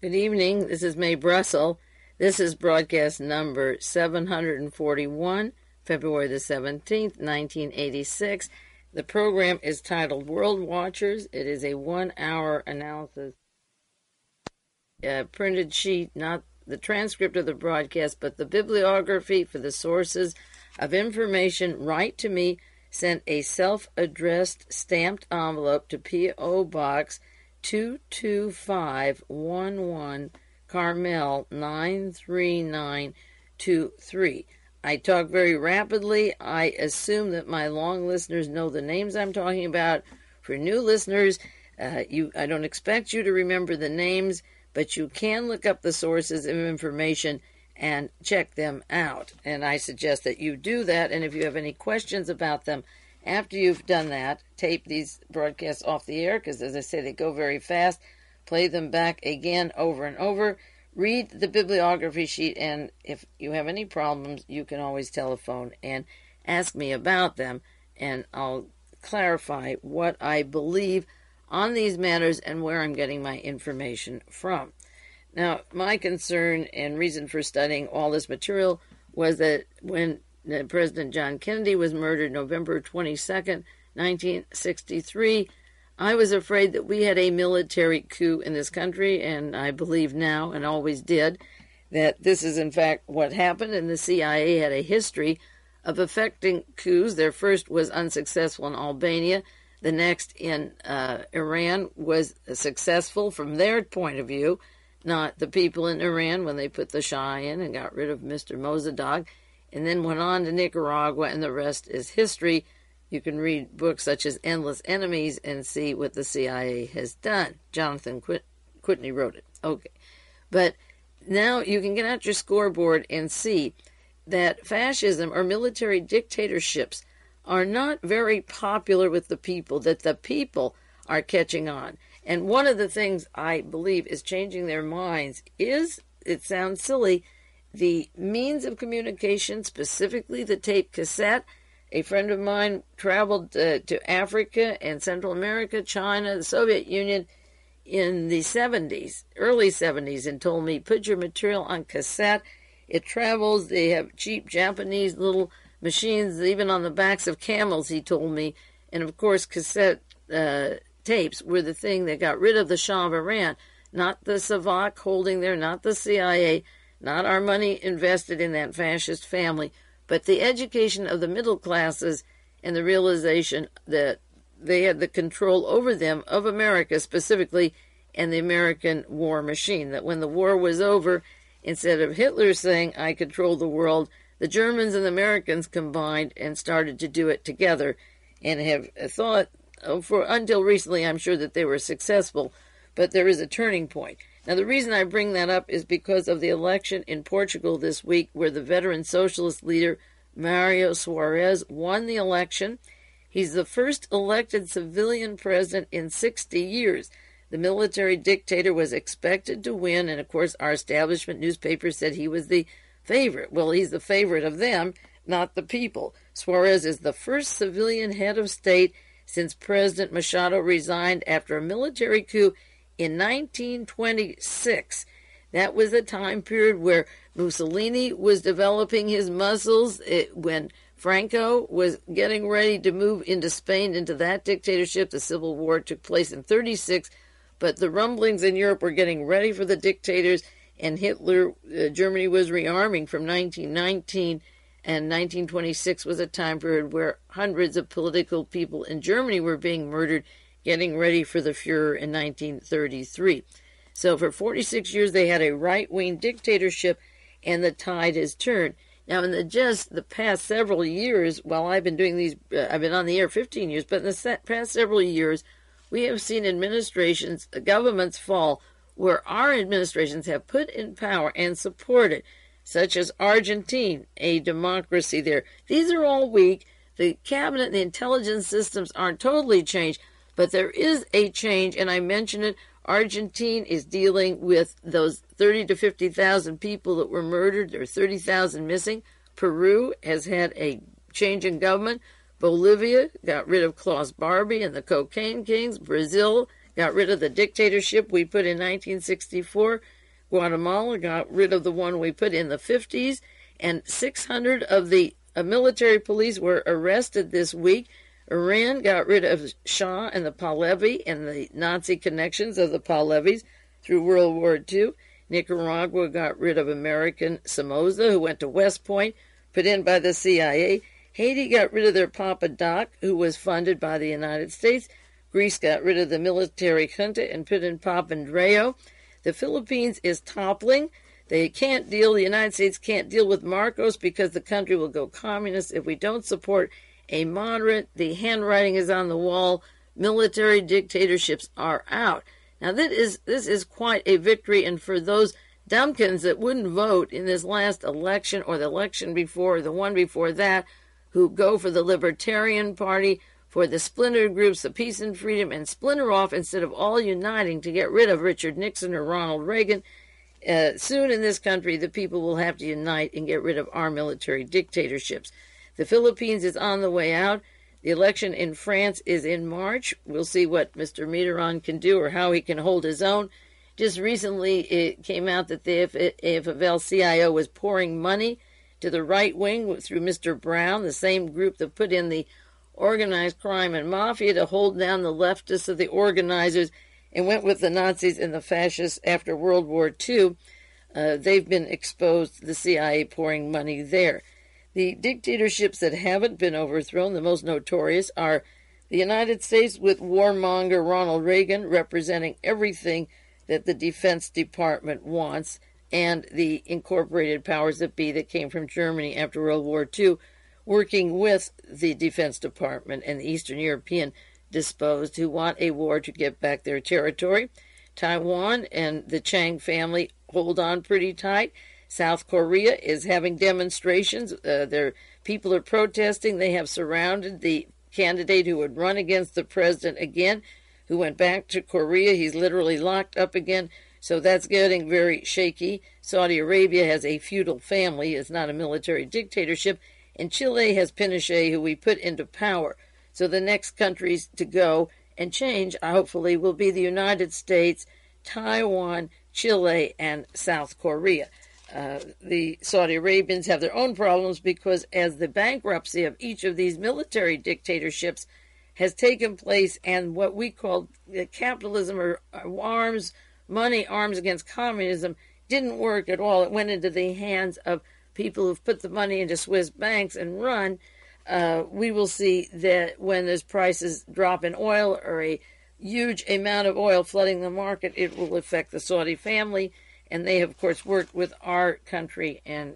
Good evening. This is Mae Brussell. This is broadcast number 741, February the 17th, 1986. The program is titled World Watchers. It is a 1-hour analysis, printed sheet, not the transcript of the broadcast, but the bibliography for the sources of information right to me, sent a self-addressed stamped envelope to P.O. Box 22511, Carmel 93923. I talk very rapidly. I assume that my long listeners know the names I'm talking about. For new listeners, I don't expect you to remember the names, but you can look up the sources of information and check them out. And I suggest that you do that. And if you have any questions about them, after you've done that, tape these broadcasts off the air, because as I say, they go very fast. Play them back again over and over. Read the bibliography sheet, and if you have any problems, you can always telephone and ask me about them, and I'll clarify what I believe on these matters and where I'm getting my information from. Now, my concern and reason for studying all this material was that when President John Kennedy was murdered November 22nd, 1963, I was afraid that we had a military coup in this country, and I believe now, and always did, that this is in fact what happened, and the CIA had a history of effecting coups. Their first was unsuccessful in Albania. The next in Iran was successful from their point of view, not the people in Iran when they put the Shah in and got rid of Mr. Mossadegh, and then went on to Nicaragua, and the rest is history. You can read books such as Endless Enemies and see what the CIA has done. Jonathan Whitney wrote it. Okay. But now you can get out your scoreboard and see that fascism or military dictatorships are not very popular with the people, that the people are catching on. And one of the things I believe is changing their minds is, it sounds silly, the means of communication, specifically the tape cassette. A friend of mine traveled to Africa and Central America, China, the Soviet Union in the 70s, early 70s, and told me, put your material on cassette. It travels. They have cheap Japanese little machines, even on the backs of camels, he told me. And, of course, cassette tapes were the thing that got rid of the Shah of Iran, not the Savak holding there, not the CIA, not our money invested in that fascist family, but the education of the middle classes and the realization that they had the control over them, of America specifically, and the American war machine. That when the war was over, instead of Hitler saying, I control the world, the Germans and the Americans combined and started to do it together, and have thought, until recently, I'm sure that they were successful, but there is a turning point. Now, the reason I bring that up is because of the election in Portugal this week, where the veteran socialist leader Mário Soares won the election. He's the first elected civilian president in 60 years. The military dictator was expected to win, and of course our establishment newspaper said he was the favorite. Well, he's the favorite of them, not the people. Soares is the first civilian head of state since President Machado resigned after a military coup in 1926. That was a time period where Mussolini was developing his muscles, when Franco was getting ready to move into Spain, into that dictatorship. The Civil War took place in 1936, but the rumblings in Europe were getting ready for the dictators, and Hitler, Germany was rearming from 1919, and 1926 was a time period where hundreds of political people in Germany were being murdered, getting ready for the Fuhrer in 1933. So for 46 years they had a right-wing dictatorship, and the tide has turned. Now, in the past several years, while I've been doing these, I've been on the air 15 years, but in the past several years, we have seen administrations, governments fall, where our administrations have put in power and supported, such as Argentina, a democracy there. These are all weak. The cabinet and the intelligence systems aren't totally changed, but there is a change, and I mentioned it. Argentina is dealing with those 30 to 50,000 people that were murdered. There are 30,000 missing. Peru has had a change in government. Bolivia got rid of Klaus Barbie and the cocaine kings. Brazil got rid of the dictatorship we put in 1964. Guatemala got rid of the one we put in the 50s. And 600 of the military police were arrested this week. Iran got rid of Shah and the Pahlavi and the Nazi connections of the Pahlavis through World War II. Nicaragua got rid of American Somoza, who went to West Point, put in by the CIA. Haiti got rid of their Papa Doc, who was funded by the United States. Greece got rid of the military junta and put in Papandreou. The Philippines is toppling. They can't deal, the United States can't deal with Marcos because the country will go communist if we don't support a moderate. The handwriting is on the wall. Military dictatorships are out. Now, this is quite a victory, and for those dumpkins that wouldn't vote in this last election or the election before or the one before that, who go for the Libertarian Party, for the splinter groups, the Peace and Freedom, and splinter off instead of all uniting to get rid of Richard Nixon or Ronald Reagan, soon in this country the people will have to unite and get rid of our military dictatorships. The Philippines is on the way out. The election in France is in March. We'll see what Mr. Mitterrand can do or how he can hold his own. Just recently it came out that the AFL-CIO was pouring money to the right wing through Mr. Brown, the same group that put in the organized crime and mafia to hold down the leftists of the organizers and went with the Nazis and the fascists after World War II. They've been exposed, the CIA pouring money there. The dictatorships that haven't been overthrown, the most notorious, are the United States with warmonger Ronald Reagan representing everything that the Defense Department wants, and the incorporated powers that be that came from Germany after World War II, working with the Defense Department and the Eastern European disposed who want a war to get back their territory. Taiwan and the Chang family hold on pretty tight. South Korea is having demonstrations. Their people are protesting. They have surrounded the candidate who would run against the president again, who went back to Korea. He's literally locked up again. So that's getting very shaky. Saudi Arabia has a feudal family. It's not a military dictatorship. And Chile has Pinochet, who we put into power. So the next countries to go and change, hopefully, will be the United States, Taiwan, Chile, and South Korea. The Saudi Arabians have their own problems because as the bankruptcy of each of these military dictatorships has taken place and what we call capitalism or arms against communism didn't work at all. It went into the hands of people who've put the money into Swiss banks and run. We will see that when there's prices drop in oil or a huge amount of oil flooding the market, it will affect the Saudi family. And they have, of course, worked with our country and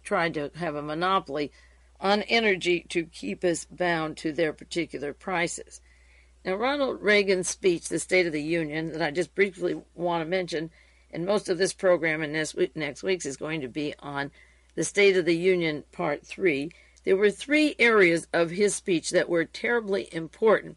tried to have a monopoly on energy to keep us bound to their particular prices. Now, Ronald Reagan's speech, the State of the Union, that I just briefly want to mention, and most of this program and next week's is going to be on the State of the Union Part 3. There were 3 areas of his speech that were terribly important.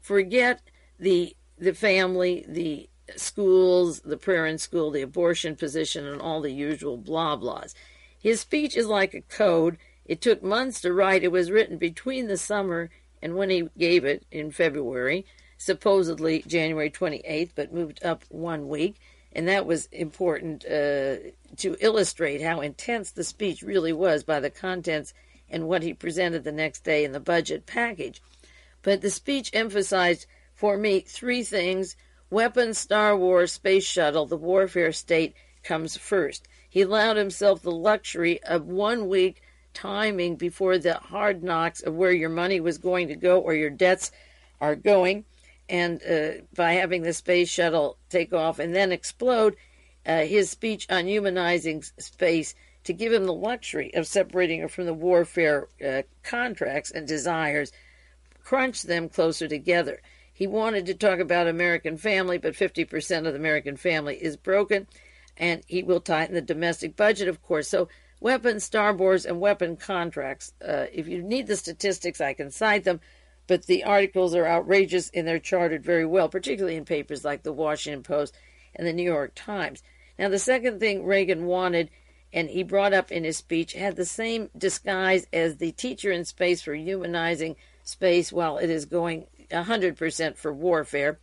Forget the family, the schools, the prayer in school, the abortion position, and all the usual blah-blahs. His speech is like a code. It took months to write. It was written between the summer and when he gave it in February, supposedly January 28th, but moved up 1 week. And that was important to illustrate how intense the speech really was by the contents and what he presented the next day in the budget package. But the speech emphasized, for me, 3 things. Weapons, Star Wars, Space Shuttle, the warfare state comes first. He allowed himself the luxury of 1 week timing before the hard knocks of where your money was going to go or your debts are going. And by having the space shuttle take off and then explode, his speech on humanizing space to give him the luxury of separating her from the warfare contracts and desires, crunch them closer together. He wanted to talk about American family, but 50% of the American family is broken, and he will tighten the domestic budget, of course. So weapons, Star Wars, and weapon contracts. If you need the statistics, I can cite them, but the articles are outrageous and they're charted very well, particularly in papers like the Washington Post and the New York Times. Now, the second thing Reagan wanted, and he brought up in his speech, had the same disguise as the teacher in space for humanizing space while it is going 100% for warfare.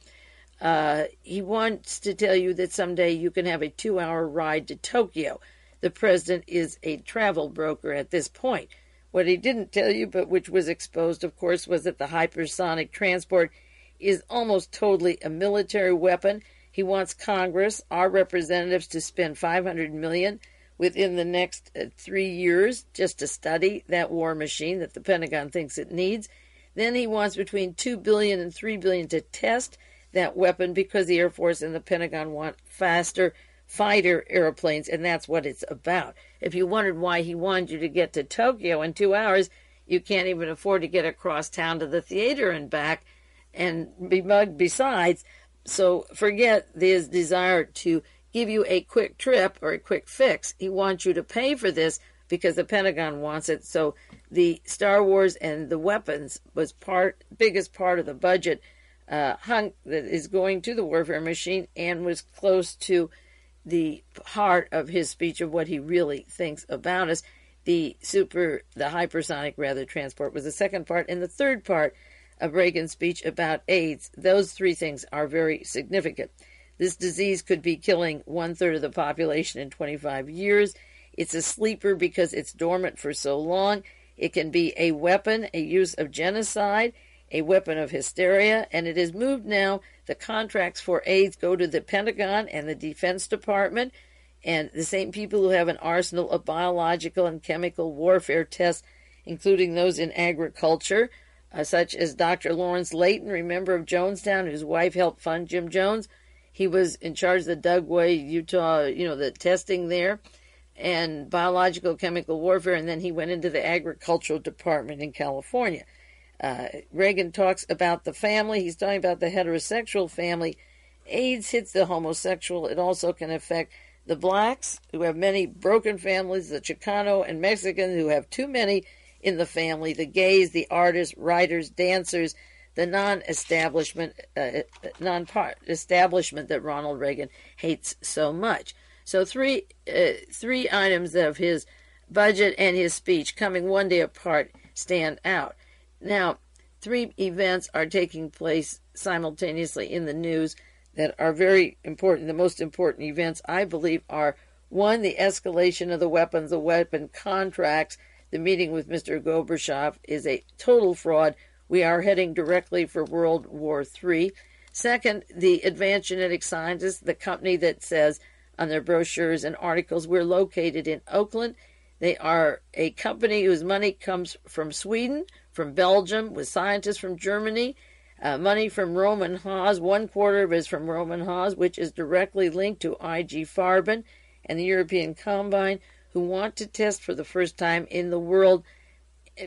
He wants to tell you that someday you can have a 2-hour ride to Tokyo. The president is a travel broker at this point. What he didn't tell you, but which was exposed, of course, was that the hypersonic transport is almost totally a military weapon. He wants Congress, our representatives, to spend $500 million within the next 3 years just to study that war machine that the Pentagon thinks it needs. Then he wants between $2 billion and $3 billion to test that weapon because the Air Force and the Pentagon want faster fighter airplanes, and that's what it's about. If you wondered why he wanted you to get to Tokyo in 2 hours, you can't even afford to get across town to the theater and back and be mugged besides. So forget his desire to give you a quick trip or a quick fix. He wants you to pay for this because the Pentagon wants it. So the Star Wars and the weapons was biggest part of the budget hunk that is going to the warfare machine and was close to the heart of his speech of what he really thinks about us. The hypersonic transport was the second part, and the third part of Reagan's speech about AIDS. Those three things are very significant. This disease could be killing 1/3 of the population in 25 years. It's a sleeper because it's dormant for so long. It can be a weapon, a use of genocide, a weapon of hysteria, and it has moved now. The contracts for AIDS go to the Pentagon and the Defense Department, and the same people who have an arsenal of biological and chemical warfare tests, including those in agriculture, such as Dr. Lawrence Layton, remember of Jonestown, whose wife helped fund Jim Jones. He was in charge of the Dugway, Utah, the testing there, and biological chemical warfare, and then he went into the agricultural department in California. Reagan talks about the family. He's talking about the heterosexual family. AIDS hits the homosexual. It also can affect the blacks, who have many broken families, the Chicano and Mexican, who have too many in the family, the gays, the artists, writers, dancers, the non-establishment that Ronald Reagan hates so much. So three items of his budget and his speech, coming one day apart, stand out. Now, 3 events are taking place simultaneously in the news that are very important. The most important events, I believe, are 1, the escalation of the weapon contracts. The meeting with Mr. Gorbachev is a total fraud. We are heading directly for World War III. Second, the Advanced Genetic Scientists, the company that says on their brochures and articles, we're located in Oakland. They are a company whose money comes from Sweden, from Belgium, with scientists from Germany, money from Roman Haas. 1/4 of it is from Roman Haas, which is directly linked to IG Farben and the European Combine, who want to test for the first time in the world,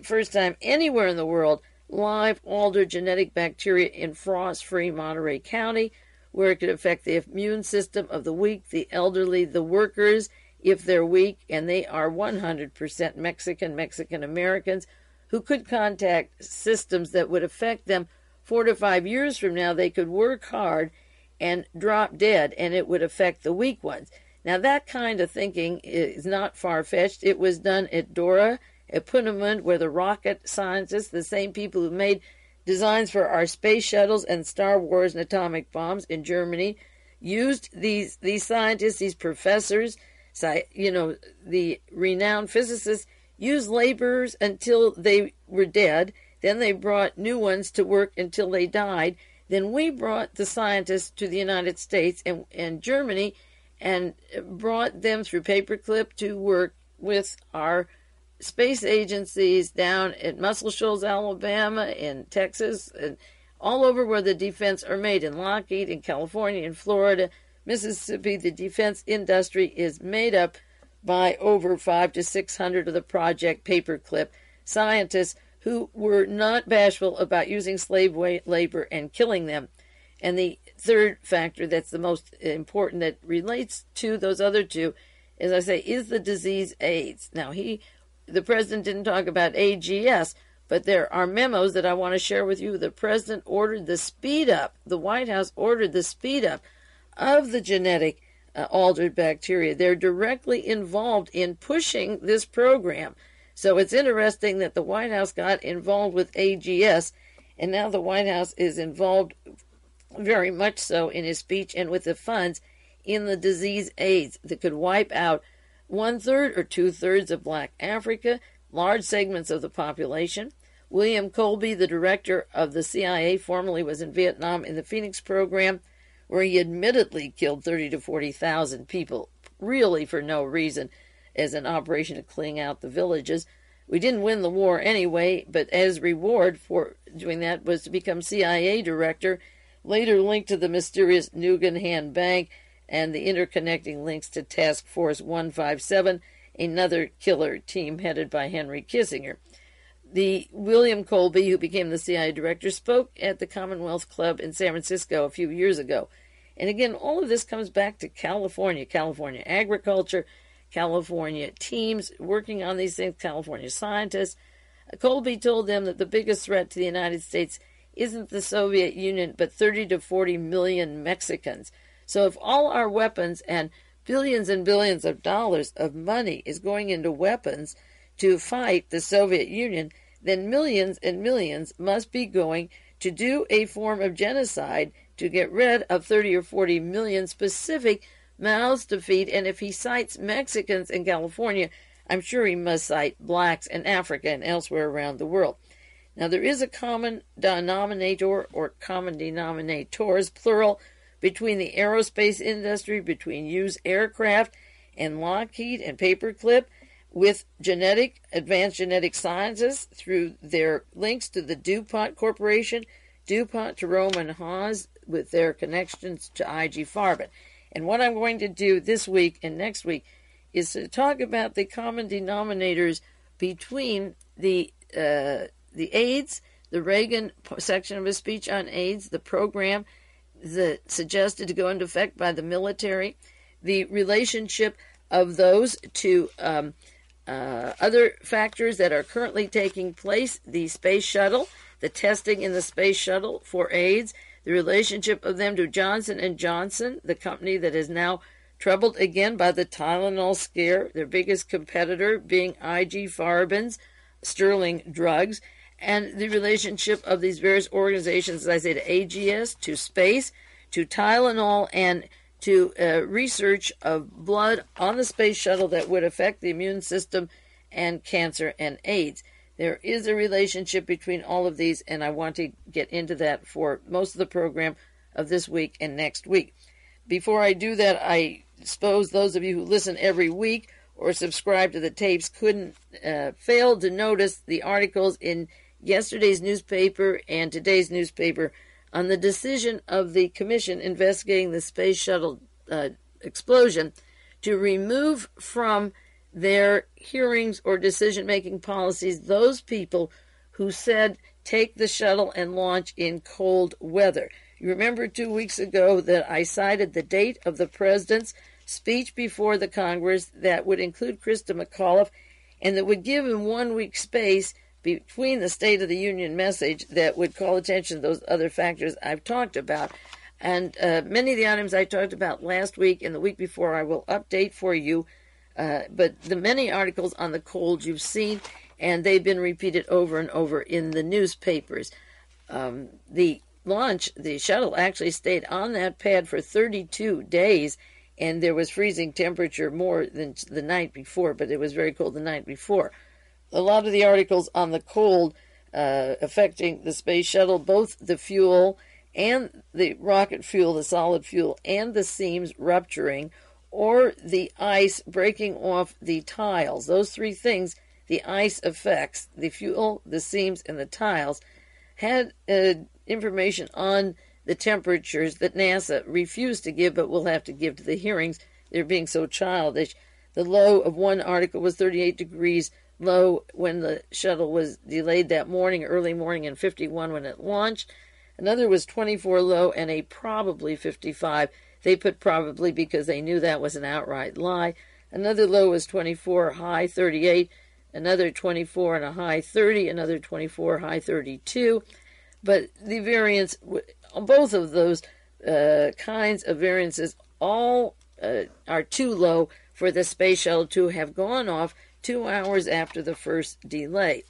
first time anywhere in the world, live altered genetic bacteria in frost-free Monterey County, where it could affect the immune system of the weak, the elderly, the workers, if they're weak, and they are 100% Mexican Americans, who could contact systems that would affect them 4 to 5 years from now. They could work hard and drop dead, and it would affect the weak ones. Now, that kind of thinking is not far-fetched. It was done at Dora, at Punamund, where the rocket scientists, the same people who made designs for our space shuttles and Star Wars and atomic bombs in Germany, used these scientists, these professors, the renowned physicists, used laborers until they were dead. Then they brought new ones to work until they died. Then we brought the scientists to the United States and Germany and brought them through paperclip to work with our space agencies down at Muscle Shoals, Alabama, in Texas, and all over where the defense are made, in Lockheed, in California, in Florida, Mississippi. The defense industry is made up by over 500 to 600 of the Project Paperclip scientists who were not bashful about using slave labor and killing them. And the third factor that's the most important that relates to those other two, as I say, is the disease AIDS. Now, the president didn't talk about AGS, but there are memos that I want to share with you. The president ordered the speed up, the White House ordered the speed up of the genetic altered bacteria. They're directly involved in pushing this program. So it's interesting that the White House got involved with AGS, and now the White House is involved very much so in his speech, and with the funds in the disease AIDS that could wipe out 1/3 or 2/3 of black Africa, large segments of the population. William Colby, the director of the CIA, formerly was in Vietnam in the Phoenix program, where he admittedly killed 30 to 40,000 people, really for no reason, as an operation to clean out the villages. We didn't win the war anyway, but as reward for doing that was to become CIA director, later linked to the mysterious Nugan Bank and the interconnecting links to Task Force 157, another killer team headed by Henry Kissinger. The William Colby, who became the CIA director, spoke at the Commonwealth Club in San Francisco a few years ago. And again, all of this comes back to California agriculture, California teams working on these things, California scientists. Colby told them that the biggest threat to the United States isn't the Soviet Union, but 30 to 40 million Mexicans. So if all our weapons and billions of dollars of money is going into weapons to fight the Soviet Union, then millions and millions must be going to do a form of genocide to get rid of 30 or 40 million specific mouths to feed. And if he cites Mexicans in California, I'm sure he must cite blacks in Africa and elsewhere around the world. Now, there is a common denominator, or common denominators, plural, between the aerospace industry, between used aircraft and Lockheed and Paperclip, with advanced genetic sciences through their links to the DuPont Corporation, DuPont, Jerome, and Haas, with their connections to IG Farben. And what I'm going to do this week and next week is to talk about the common denominators between the AIDS, the Reagan section of his speech on AIDS, the program that suggested to go into effect by the military, the relationship of those to other factors that are currently taking place, the space shuttle, the testing in the space shuttle for AIDS, the relationship of them to Johnson & Johnson, the company that is now troubled again by the Tylenol scare, their biggest competitor being IG Farben's Sterling Drugs, and the relationship of these various organizations, as I say, to AGS, to space, to Tylenol, and to research of blood on the space shuttle that would affect the immune system and cancer and AIDS. There is a relationship between all of these, and I want to get into that for most of the program of this week and next week. Before I do that, I suppose those of you who listen every week or subscribe to the tapes couldn't fail to notice the articles in yesterday's newspaper and today's newspaper on the decision of the commission investigating the space shuttle explosion to remove from their hearings or decision-making policies those people who said take the shuttle and launch in cold weather. You remember 2 weeks ago that I cited the date of the president's speech before the Congress that would include Krista McAuliffe and that would give him 1 week space between the State of the Union message that would call attention to those other factors I've talked about. And many of the items I talked about last week and the week before I will update for you. But the many articles on the cold you've seen, and they've been repeated over and over in the newspapers. The shuttle actually stayed on that pad for 32 days, and there was freezing temperature more than the night before, but it was very cold the night before. A lot of the articles on the cold affecting the space shuttle, both the fuel and the rocket fuel, the solid fuel, and the seams rupturing, or the ice breaking off the tiles. Those three things, the ice affects, the fuel, the seams, and the tiles, had information on the temperatures that NASA refused to give, but will have to give to the hearings. They're being so childish. The low of one article was 38 degrees low when the shuttle was delayed that morning, early morning, and 51 when it launched. Another was 24 low and a probably 55. They put probably because they knew that was an outright lie. Another low was 24, high 38. Another 24 and a high 30. Another 24, high 32. But the variance, both of those kinds of variances, all are too low for the space shuttle to have gone off 2 hours after the first delay.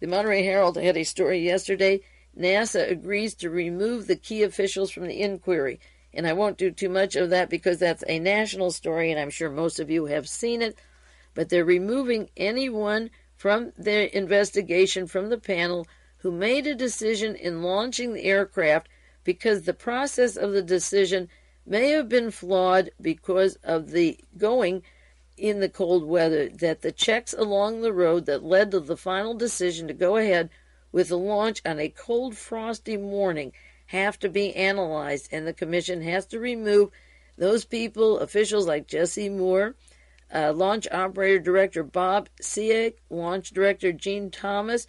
The Monterey Herald had a story yesterday NASA agrees to remove the key officials from the inquiry. And I won't do too much of that because that's a national story, and I'm sure most of you have seen it. But they're removing anyone from their investigation from the panel who made a decision in launching the aircraft because the process of the decision may have been flawed because of the going in the cold weather, that the checks along the road that led to the final decision to go ahead with the launch on a cold, frosty morning have to be analyzed, and the commission has to remove those people, officials like Jesse Moore, Launch Operator Director Bob Sieg, Launch Director Gene Thomas,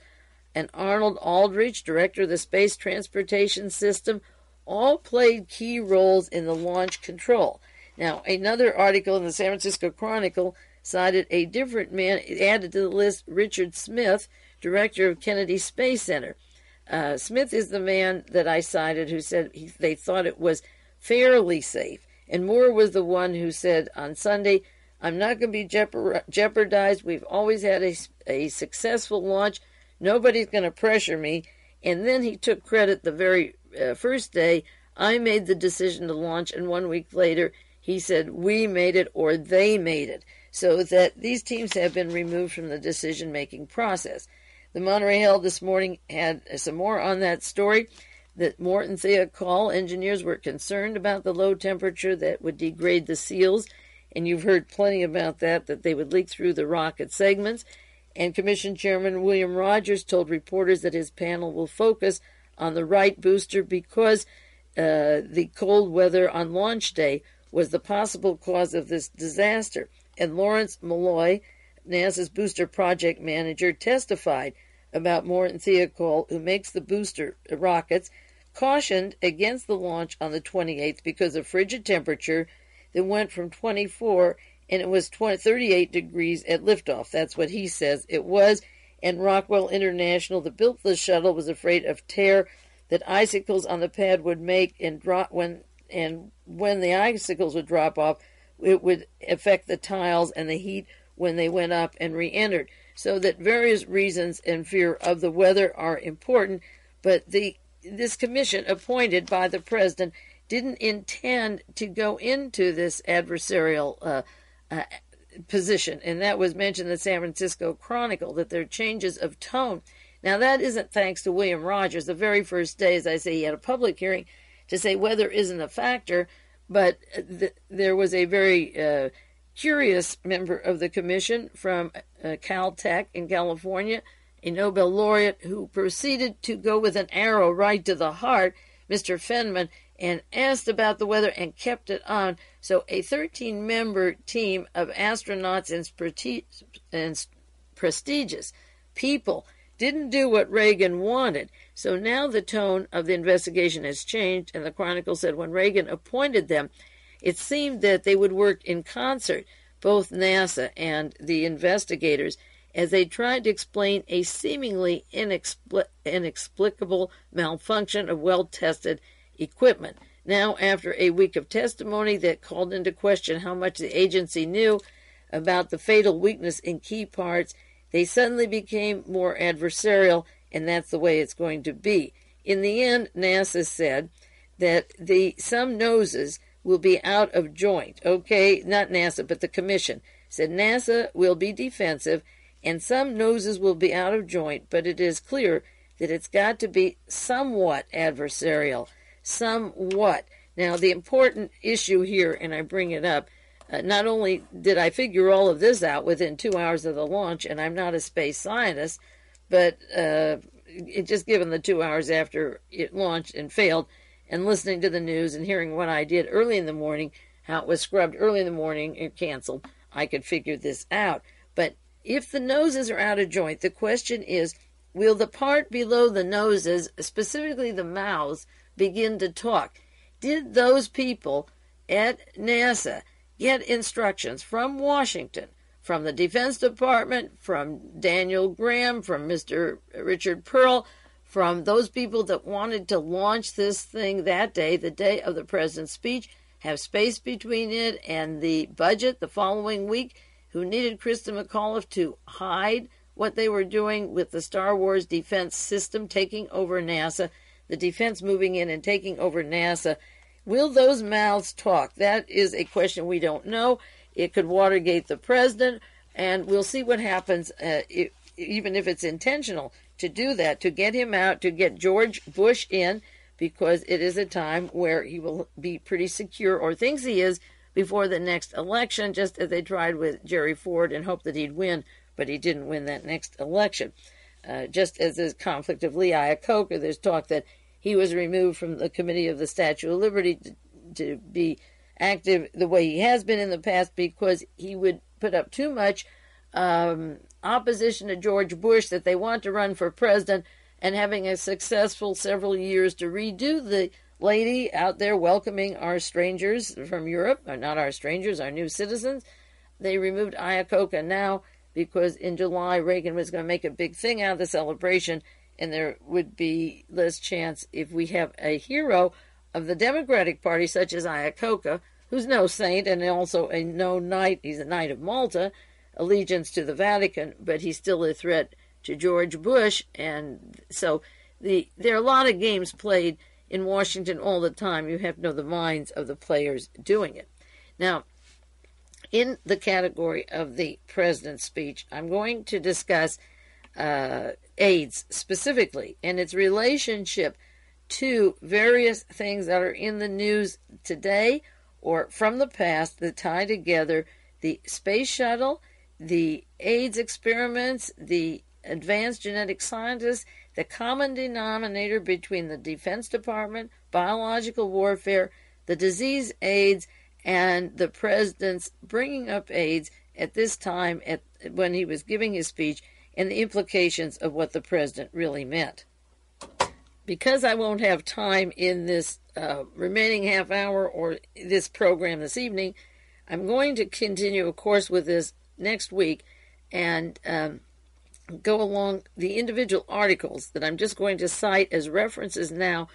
and Arnold Aldrich, Director of the Space Transportation System, all played key roles in the launch control. Now, another article in the San Francisco Chronicle cited a different man, added to the list Richard Smith, Director of Kennedy Space Center. Smith is the man that I cited who said they thought it was fairly safe. And Moore was the one who said on Sunday, I'm not going to be jeopardized. We've always had a successful launch. Nobody's going to pressure me. And then he took credit the very first day. I made the decision to launch, and 1 week later he said we made it or they made it. So that these teams have been removed from the decision-making process. The Monterey Herald this morning had some more on that story, that Morton Thiokol engineers were concerned about the low temperature that would degrade the seals, and you've heard plenty about that they would leak through the rocket segments. And Commission Chairman William Rogers told reporters that his panel will focus on the right booster because the cold weather on launch day was the possible cause of this disaster. And Lawrence Malloy, NASA's booster project manager, testified about Morton Thiokol, who makes the booster rockets, cautioned against the launch on the 28th because of frigid temperature that went from 24 and it was 38 degrees at liftoff. That's what he says it was. And Rockwell International, that built the shuttle, was afraid of tear that icicles on the pad would make and drop when the icicles would drop off, it would affect the tiles and the heat when they went up and re-entered. So that various reasons and fear of the weather are important, but this commission appointed by the president didn't intend to go into this adversarial position, and that was mentioned in the San Francisco Chronicle, that there are changes of tone. Now, that isn't thanks to William Rogers. The very first day, as I say, he had a public hearing to say weather isn't a factor, but there was a very curious member of the commission from Caltech in California, a Nobel laureate, who proceeded to go with an arrow right to the heart, Mr. Fenman, and asked about the weather and kept it on. So a 13-member team of astronauts and prestigious people didn't do what Reagan wanted. So now the tone of the investigation has changed, and the Chronicle said when Reagan appointed them, it seemed that they would work in concert, both NASA and the investigators, as they tried to explain a seemingly inexplicable malfunction of well-tested equipment. Now, after a week of testimony that called into question how much the agency knew about the fatal weakness in key parts, they suddenly became more adversarial, and that's the way it's going to be. In the end, NASA said that some noses will be out of joint. Okay, not NASA, but the commission said NASA will be defensive and some noses will be out of joint, but it is clear that it's got to be somewhat adversarial. Somewhat. Now, the important issue here, and I bring it up, not only did I figure all of this out within 2 hours of the launch, and I'm not a space scientist, but just given the 2 hours after it launched and failed, and listening to the news and hearing what I did early in the morning, how it was scrubbed early in the morning and canceled, I could figure this out. But if the noses are out of joint, the question is, will the part below the noses, specifically the mouths, begin to talk? Did those people at NASA get instructions from Washington, from the Defense Department, from Daniel Graham, from Mr. Richard Pearl, from those people that wanted to launch this thing that day, the day of the president's speech, have space between it and the budget the following week, who needed Krista McAuliffe to hide what they were doing with the Star Wars defense system, taking over NASA, the defense moving in and taking over NASA. Will those mouths talk? That is a question we don't know. It could Watergate the president, and we'll see what happens, even if it's intentional to do that, to get him out, to get George Bush in, because it is a time where he will be pretty secure, or thinks he is, before the next election, just as they tried with Jerry Ford and hoped that he'd win, but he didn't win that next election. Just as there's conflict of Lee Iacocca, there's talk that he was removed from the Committee of the Statue of Liberty to be active the way he has been in the past, because he would put up too much opposition to George Bush, that they want to run for president, and having a successful several years to redo the lady out there welcoming our strangers from Europe, or not our strangers, our new citizens. They removed Iacocca now because in July Reagan was going to make a big thing out of the celebration, and there would be less chance if we have a hero of the Democratic Party such as Iacocca, who's no saint and also a no knight. He's a Knight of Malta, allegiance to the Vatican, but he's still a threat to George Bush. And so there are a lot of games played in Washington all the time. You have to know the minds of the players doing it. Now, in the category of the president's speech, I'm going to discuss AIDS specifically and its relationship to various things that are in the news today or from the past that tie together the space shuttle, the AIDS experiments, the advanced genetic scientists, the common denominator between the Defense Department, biological warfare, the disease AIDS, and the president's bringing up AIDS at this time when he was giving his speech, and the implications of what the president really meant. Because I won't have time in this remaining half hour or this program this evening, I'm going to continue, of course, with this next week and go along the individual articles that I'm just going to cite as references now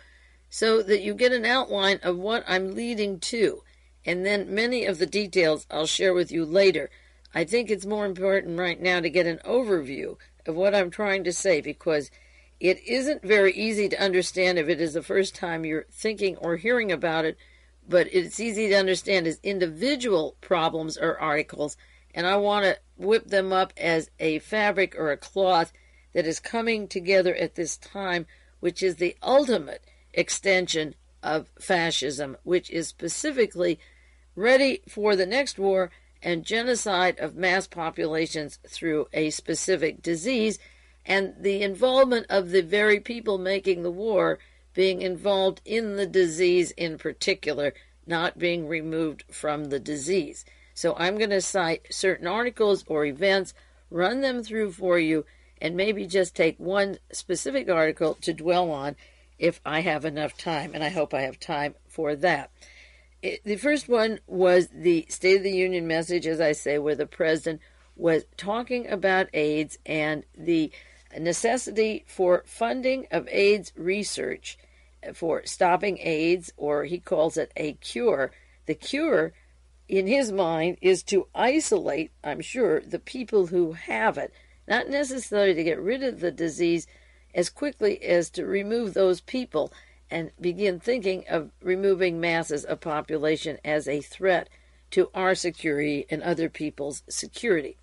so that you get an outline of what I'm leading to. And then many of the details I'll share with you later. I think it's more important right now to get an overview of what I'm trying to say, because it isn't very easy to understand if it is the first time you're thinking or hearing about it, but it's easy to understand as individual problems or articles, and I want to whip them up as a fabric or a cloth that is coming together at this time, which is the ultimate extension of fascism, which is specifically ready for the next war and genocide of mass populations through a specific disease, and the involvement of the very people making the war being involved in the disease in particular, not being removed from the disease. So I'm going to cite certain articles or events, run them through for you, and maybe just take one specific article to dwell on if I have enough time, and I hope I have time for that. The first one was the State of the Union message, as I say, where the president was talking about AIDS and the necessity for funding of AIDS research for stopping AIDS, or he calls it a cure. The cure, in his mind, is to isolate, I'm sure, the people who have it, not necessarily to get rid of the disease as quickly as to remove those people and begin thinking of removing masses of population as a threat to our security and other people's security.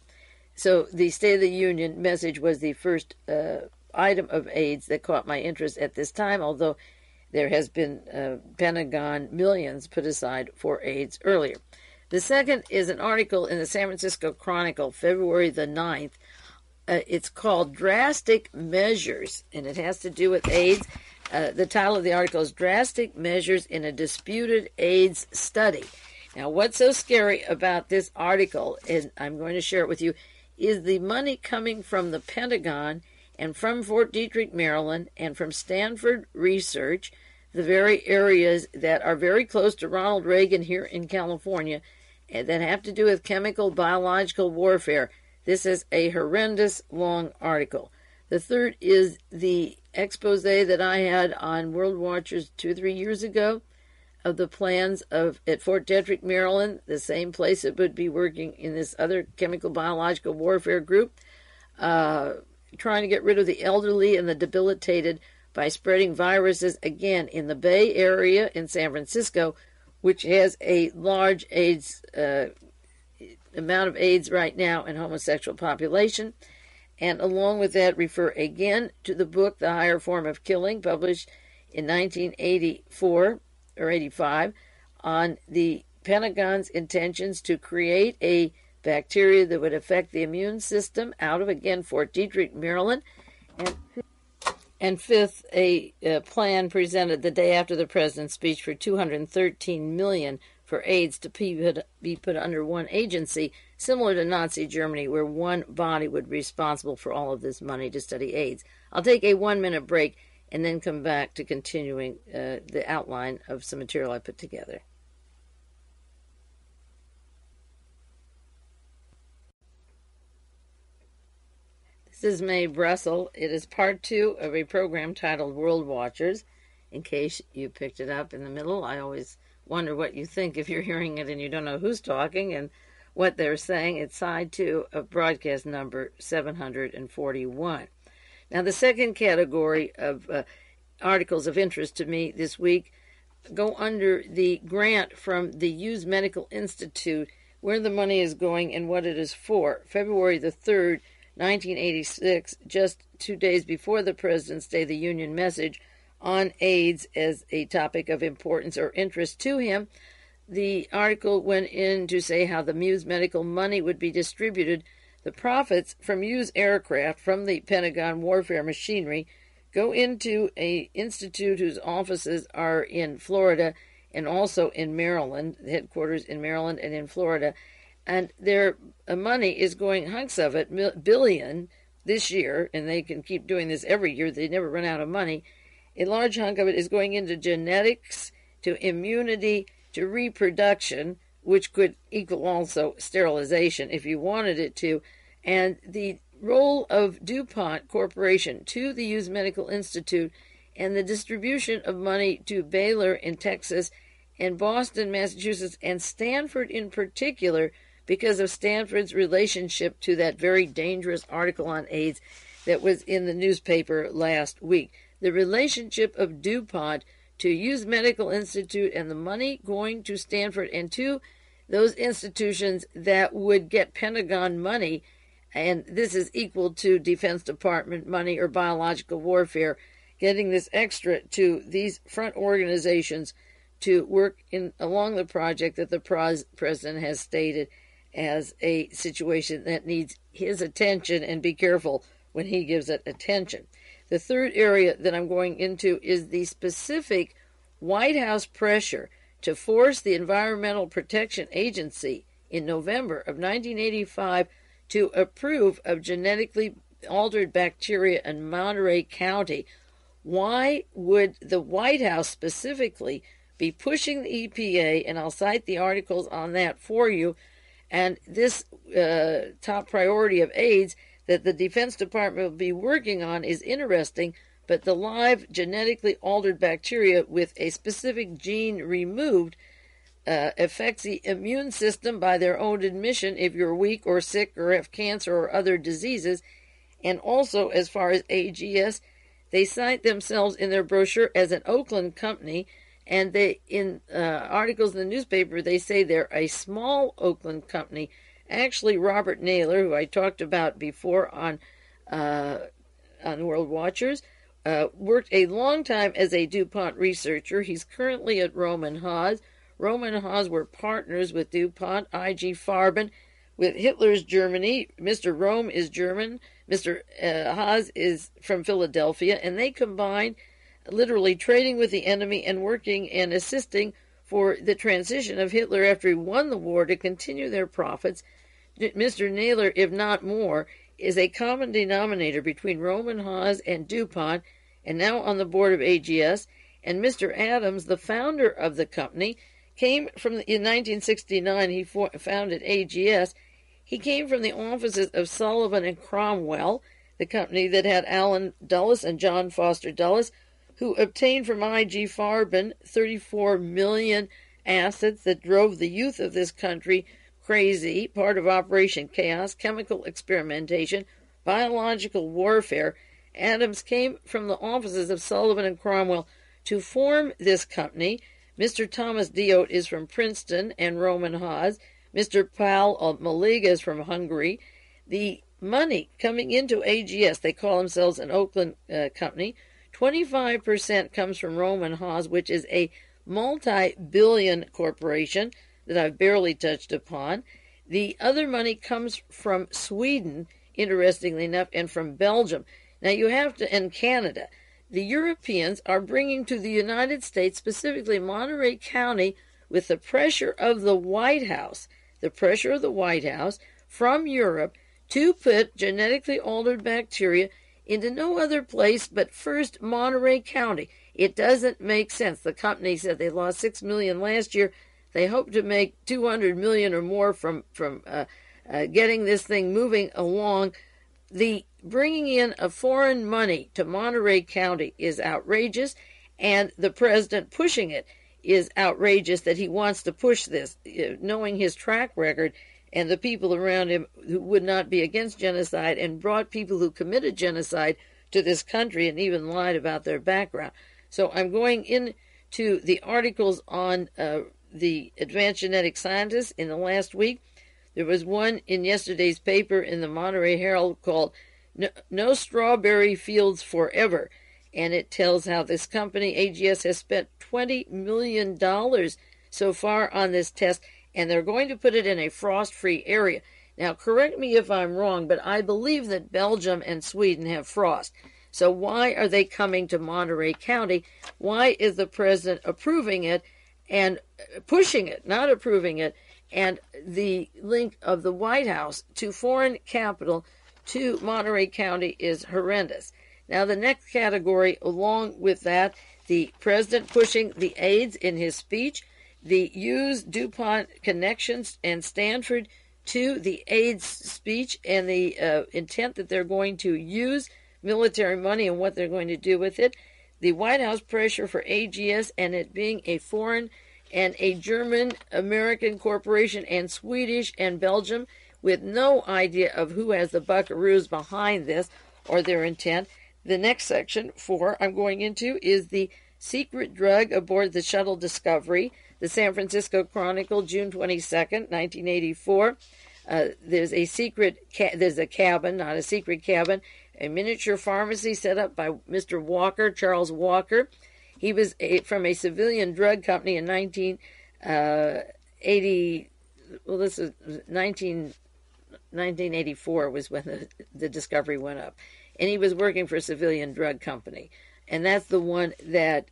So the State of the Union message was the first item of AIDS that caught my interest at this time, although there has been Pentagon millions put aside for AIDS earlier. The second is an article in the San Francisco Chronicle, February the 9th. It's called Drastic Measures, and it has to do with AIDS. The title of the article is Drastic Measures in a Disputed AIDS Study. Now, what's so scary about this article, and I'm going to share it with you, is the money coming from the Pentagon and from Fort Detrick, Maryland, and from Stanford Research, the very areas that are very close to Ronald Reagan here in California, and that have to do with chemical, biological warfare. This is a horrendous long article. The third is the expose that I had on World Watchers 2 or 3 years ago of the plans at Fort Detrick, Maryland, the same place that would be working in this other chemical biological warfare group, trying to get rid of the elderly and the debilitated by spreading viruses, again, in the Bay Area in San Francisco, which has a large AIDS amount of AIDS right now in homosexual population. And along with that, refer again to the book, The Higher Form of Killing, published in 1984 or 85, on the Pentagon's intentions to create a bacteria that would affect the immune system out of, again, Fort Detrick, Maryland. And fifth, a plan presented the day after the president's speech for $213 million for AIDS to be put under one agency, similar to Nazi Germany, where one body would be responsible for all of this money to study AIDS. I'll take a 1-minute break and then come back to continuing the outline of some material I put together. This is Mae Brussell. It is part 2 of a program titled World Watchers. In case you picked it up in the middle, I always wonder what you think if you're hearing it and you don't know who's talking and what they're saying. It's side 2 of broadcast number 741. Now, the second category of articles of interest to me this week go under the grant from the HUGHES Medical Institute, where the money is going and what it is for. February the 3rd, 1986, just 2 days before the President's Day of the Union message on AIDS as a topic of importance or interest to him, the article went in to say how the HUGHES medical money would be distributed. The profits from HUGHES aircraft from the Pentagon warfare machinery go into an institute whose offices are in Florida and also in Maryland, headquarters in Maryland and in Florida. And their money is going, hunks of it, billion this year, and they can keep doing this every year. They never run out of money. A large hunk of it is going into genetics, to immunity, to reproduction, which could equal also sterilization if you wanted it to. And the role of DuPont Corporation to the HUGHES Medical Institute and the distribution of money to Baylor in Texas and Boston, Massachusetts, and Stanford in particular, because of Stanford's relationship to that very dangerous article on AIDS that was in the newspaper last week. The relationship of DuPont to HUGHES Medical Institute and the money going to Stanford and to those institutions that would get Pentagon money, and this is equal to Defense Department money or biological warfare, getting this extra to these front organizations to work along the project that the president has stated as a situation that needs his attention, and be careful when he gives it attention. The third area that I'm going into is the specific White House pressure to force the Environmental Protection Agency in November of 1985 to approve of genetically altered bacteria in Monterey County. Why would the White House specifically be pushing the EPA? And I'll cite the articles on that for you. And this top priority of AIDS that the Defense Department will be working on is interesting, but the live genetically altered bacteria with a specific gene removed affects the immune system by their own admission if you're weak or sick or have cancer or other diseases. And also, as far as AGS, they cite themselves in their brochure as an Oakland company, and they, in articles in the newspaper, they say they're a small Oakland company. Actually, Robert Naylor, who I talked about before on World Watchers, worked a long time as a DuPont researcher. He's currently at Rome and Haas. Rome and Haas were partners with DuPont, IG Farben, with Hitler's Germany. Mr. Rome is German. Mr. Haas is from Philadelphia, and they combined literally trading with the enemy and working and assisting for the transition of Hitler after he won the war to continue their profits. Mr. Naylor, if not more, is a common denominator between Rome and Haas and DuPont, and now on the board of AGS. And Mr. Adams, the founder of the company, came from, in 1969, he founded AGS. He came from the offices of Sullivan and Cromwell, the company that had Alan Dulles and John Foster Dulles, who obtained from IG Farben 34 million assets that drove the youth of this country crazy, part of Operation Chaos, chemical experimentation, biological warfare. Adams came from the offices of Sullivan and Cromwell to form this company. Mr. Thomas Diot is from Princeton and Roman Haas. Mr. Paul Maliga is from Hungary. The money coming into AGS, they call themselves an Oakland company, 25% comes from Roman Haas, which is a multi-billion corporation that I've barely touched upon. The other money comes from Sweden, interestingly enough, and from Belgium. Now you have to, and Canada. The Europeans are bringing to the United States, specifically Monterey County, with the pressure of the White House, from Europe to put genetically altered bacteria into no other place but first Monterey County. It doesn't make sense. The company said they lost $6 million last year. They hope to make $200 million or more from getting this thing moving along. The bringing in of foreign money to Monterey County is outrageous, and the president pushing it is outrageous that he wants to push this, knowing his track record and the people around him who would not be against genocide and brought people who committed genocide to this country and even lied about their background. So I'm going into the articles on the advanced genetic scientists in the last week. There was one in yesterday's paper in the Monterey Herald called No Strawberry Fields Forever, and it tells how this company, AGS, has spent $20 million so far on this test, and they're going to put it in a frost-free area. Now, correct me if I'm wrong, but I believe that Belgium and Sweden have frost. So why are they coming to Monterey County? Why is the president approving it and pushing it, not approving it? And the link of the White House to foreign capital to Monterey County is horrendous. Now, the next category, along with that, the president pushing the AIDS in his speech, the Hughes DuPont connections and Stanford to the AIDS speech, and the intent that they're going to use military money and what they're going to do with it, the White House pressure for AGS and it being a foreign and a German-American corporation and Swedish and Belgium with no idea of who has the buckaroos behind this or their intent. The next section, 4, I'm going into is the secret drug aboard the Shuttle Discovery, the San Francisco Chronicle, June 22nd, 1984. There's a cabin, not a secret cabin, a miniature pharmacy set up by Mr. Walker, Charles Walker. He was from a civilian drug company in 1980. Well, this is 1984 was when the discovery went up. And he was working for a civilian drug company. And that's the one that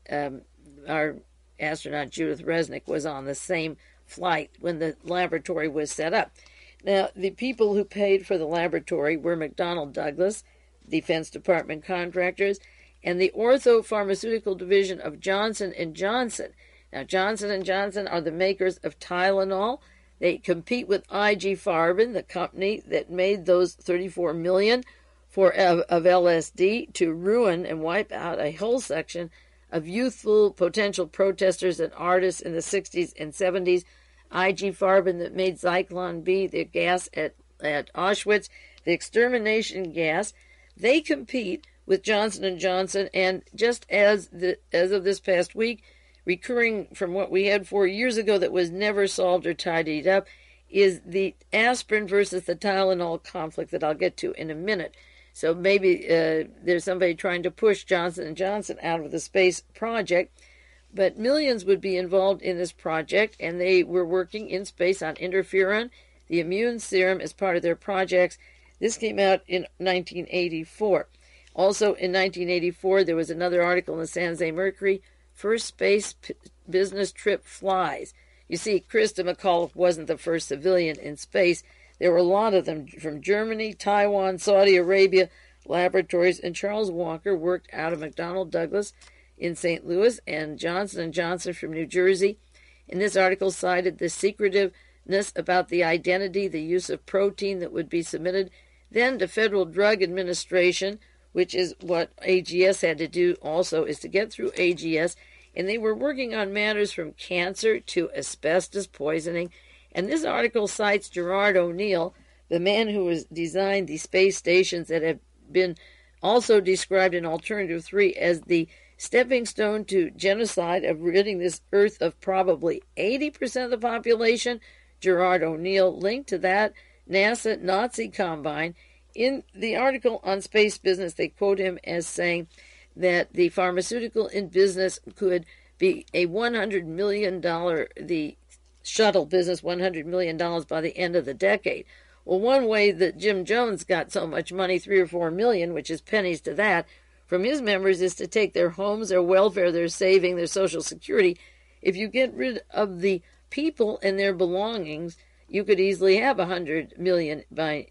our astronaut Judith Resnick was on, the same flight when the laboratory was set up. Now, the people who paid for the laboratory were McDonnell Douglas, Defense Department contractors, and the Ortho Pharmaceutical Division of Johnson & Johnson. Now, Johnson & Johnson are the makers of Tylenol. They compete with IG Farben, the company that made those $34 million of LSD to ruin and wipe out a whole section of youthful potential protesters and artists in the 60s and 70s. IG Farben that made Zyklon B, the gas at Auschwitz, the extermination gas. They compete with Johnson & Johnson, and just as of this past week, recurring from what we had 4 years ago that was never solved or tidied up, is the aspirin versus the Tylenol conflict that I'll get to in a minute. So maybe there's somebody trying to push Johnson & Johnson out of the space project, but millions would be involved in this project, and they were working in space on interferon, the immune serum, as part of their projects. This came out in 1984. Also in 1984, there was another article in the San Jose Mercury, First Space Business Trip Flies. You see, Krista McAuliffe wasn't the first civilian in space. There were a lot of them from Germany, Taiwan, Saudi Arabia, laboratories, and Charles Walker worked out of McDonnell Douglas in St. Louis and Johnson & Johnson from New Jersey. And this article cited the secretiveness about the identity, the use of protein that would be submitted then to Federal Drug Administration, which is what AGS had to do also, is to get through AGS. And they were working on matters from cancer to asbestos poisoning. And this article cites Gerard O'Neill, the man who has designed the space stations that have been also described in Alternative 3 as the stepping stone to genocide, of ridding this Earth of probably 80% of the population. Gerard O'Neill linked to that NASA Nazi combine. In the article on space business, they quote him as saying that the pharmaceutical in business could be a $100 million, the shuttle business, $100 million by the end of the decade. Well, one way that Jim Jones got so much money, 3 or 4 million, which is pennies to that, from his members, is to take their homes, their welfare, their saving, their Social Security. If you get rid of the people and their belongings, you could easily have 100 million